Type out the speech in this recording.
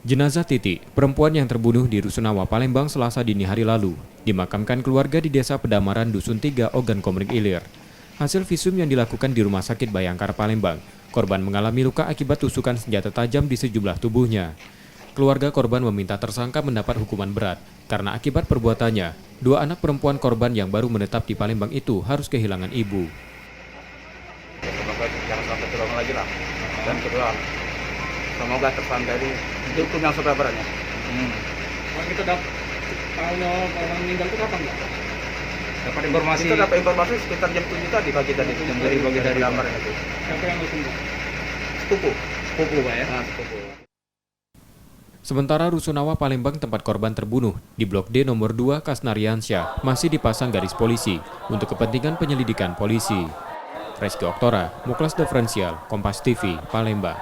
Jenazah Titi, perempuan yang terbunuh di Rusunawa, Palembang Selasa dini hari lalu, dimakamkan keluarga di Desa Pedamaran Dusun 3, Ogan Komering Ilir. Hasil visum yang dilakukan di Rumah Sakit Bayangkara, Palembang, korban mengalami luka akibat tusukan senjata tajam di sejumlah tubuhnya. Keluarga korban meminta tersangka mendapat hukuman berat, karena akibat perbuatannya, dua anak perempuan korban yang baru menetap di Palembang itu harus kehilangan ibu. Semoga jangan sampai terulang lagi lah. Dan kedua, semoga tersangka ini dihukum yang seberat-beratnya. Kita dapat tahunya orang meninggal itu kapan nggak? Dapat informasi sekitar jam 7 tadi pagi tadi. Jam dari pagi dari kamar itu. Siapa yang hukum? Sepupu. Sepupu Pak ya? Nah, sepupu. Sementara Rusunawa, Palembang, tempat korban terbunuh, di Blok D nomor 2 Kasnariansyah, masih dipasang garis polisi untuk kepentingan penyelidikan polisi. Reski Oktora, Muklas Diferensial, Kompas TV, Palembang.